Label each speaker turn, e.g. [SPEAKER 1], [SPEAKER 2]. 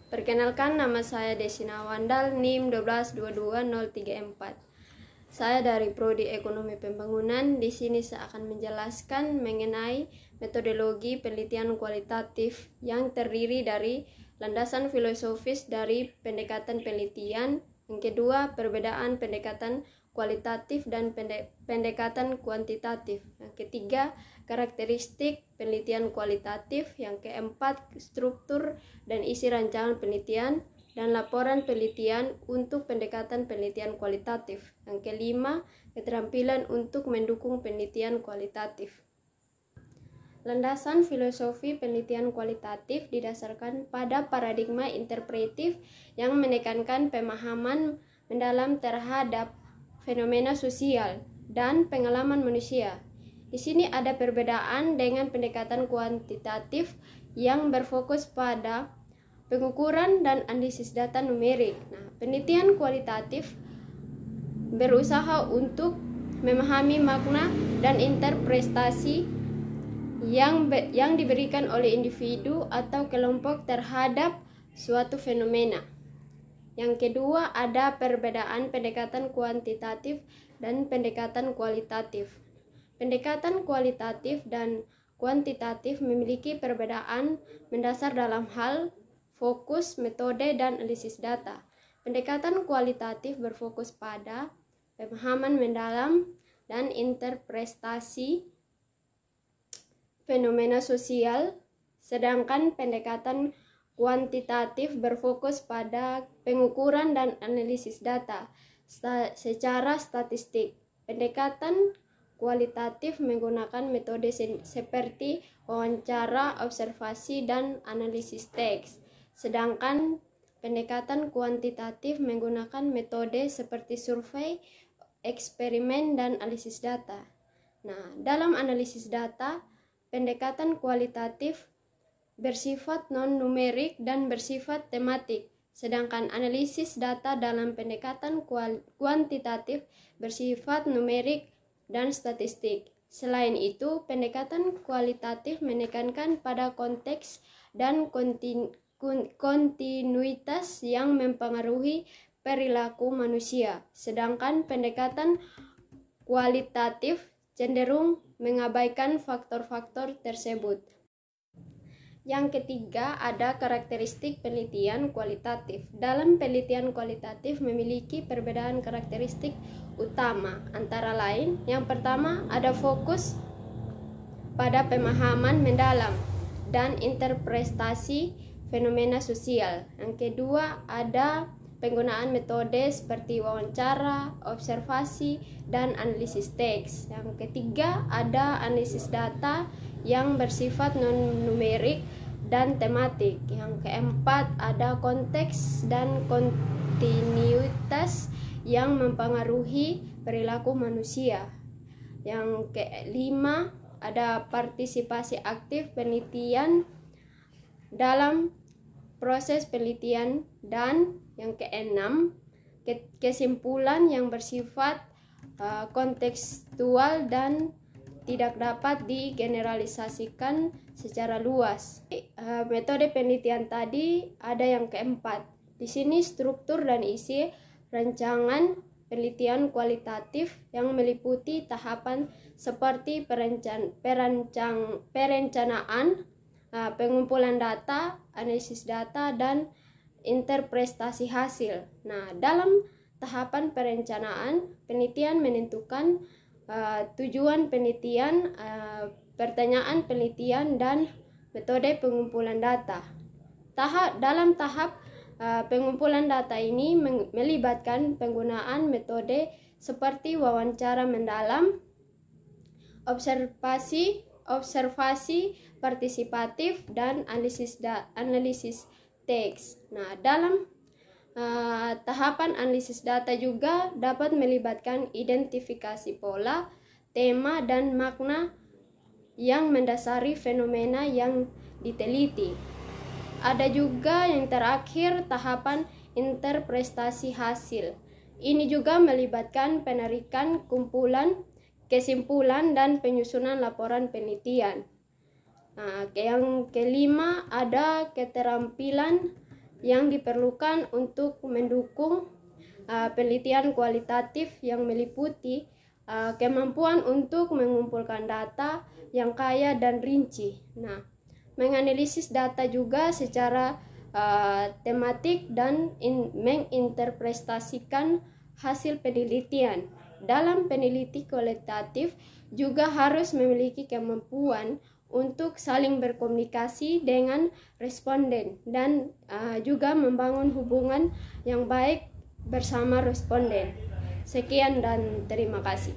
[SPEAKER 1] Perkenalkan, nama saya Desina Wandal, NIM 1222034. Saya dari Prodi Ekonomi Pembangunan. Di sini saya akan menjelaskan mengenai metodologi penelitian kualitatif yang terdiri dari landasan filosofis dari pendekatan penelitian. Yang kedua, perbedaan pendekatan kualitatif dan pendekatan kuantitatif. Yang ketiga, karakteristik penelitian kualitatif. Yang keempat, struktur dan isi rancangan penelitian dan laporan penelitian untuk pendekatan penelitian kualitatif. Yang kelima, keterampilan untuk mendukung penelitian kualitatif. Landasan filosofi penelitian kualitatif didasarkan pada paradigma interpretif yang menekankan pemahaman mendalam terhadap fenomena sosial dan pengalaman manusia. Di sini ada perbedaan dengan pendekatan kuantitatif yang berfokus pada pengukuran dan analisis data numerik. Nah, penelitian kualitatif berusaha untuk memahami makna dan interpretasi yang diberikan oleh individu atau kelompok terhadap suatu fenomena. Yang kedua, ada perbedaan pendekatan kuantitatif dan pendekatan kualitatif. Pendekatan kualitatif dan kuantitatif memiliki perbedaan mendasar dalam hal fokus, metode, dan analisis data. Pendekatan kualitatif berfokus pada pemahaman mendalam dan interpretasi fenomena sosial, sedangkan pendekatan kuantitatif berfokus pada pengukuran dan analisis data secara statistik. Pendekatan kualitatif menggunakan metode seperti wawancara, observasi, dan analisis teks, sedangkan pendekatan kuantitatif menggunakan metode seperti survei, eksperimen, dan analisis data. Nah, dalam analisis data, pendekatan kualitatif bersifat non-numerik dan bersifat tematik, sedangkan analisis data dalam pendekatan kuantitatif bersifat numerik dan statistik. Selain itu, pendekatan kualitatif menekankan pada konteks dan kontinuitas yang mempengaruhi perilaku manusia, sedangkan pendekatan kualitatif cenderung mengabaikan faktor-faktor tersebut. Yang ketiga, ada karakteristik penelitian kualitatif. Dalam penelitian kualitatif memiliki perbedaan karakteristik utama, antara lain, yang pertama ada fokus pada pemahaman mendalam dan interpretasi fenomena sosial. Yang kedua, ada penggunaan metode seperti wawancara, observasi, dan analisis teks. Yang ketiga, ada analisis data yang bersifat non-numerik dan tematik. Yang keempat, ada konteks dan kontinuitas yang mempengaruhi perilaku manusia. Yang kelima, ada partisipasi aktif penelitian dalam proses penelitian, dan yang keenam, kesimpulan yang bersifat kontekstual dan tidak dapat digeneralisasikan secara luas. Metode penelitian tadi ada yang keempat. Di sini struktur dan isi rancangan penelitian kualitatif yang meliputi tahapan seperti perencanaan, pengumpulan data, analisis data, dan interpretasi hasil. Nah, dalam tahapan perencanaan, penelitian menentukan tujuan penelitian, pertanyaan penelitian, dan metode pengumpulan data. Dalam tahap pengumpulan data ini melibatkan penggunaan metode seperti wawancara mendalam, observasi partisipatif, dan analisis teks. Nah, dalam tahapan analisis data juga dapat melibatkan identifikasi pola, tema, dan makna yang mendasari fenomena yang diteliti. Ada juga yang terakhir, tahapan interpretasi hasil. Ini juga melibatkan penarikan kesimpulan, dan penyusunan laporan penelitian. Nah, yang kelima, ada keterampilan yang diperlukan untuk mendukung penelitian kualitatif yang meliputi kemampuan untuk mengumpulkan data yang kaya dan rinci. Nah, menganalisis data juga secara tematik dan menginterpretasikan hasil penelitian. Dalam peneliti kualitatif juga harus memiliki kemampuan untuk saling berkomunikasi dengan responden dan juga membangun hubungan yang baik bersama responden. Sekian dan terima kasih.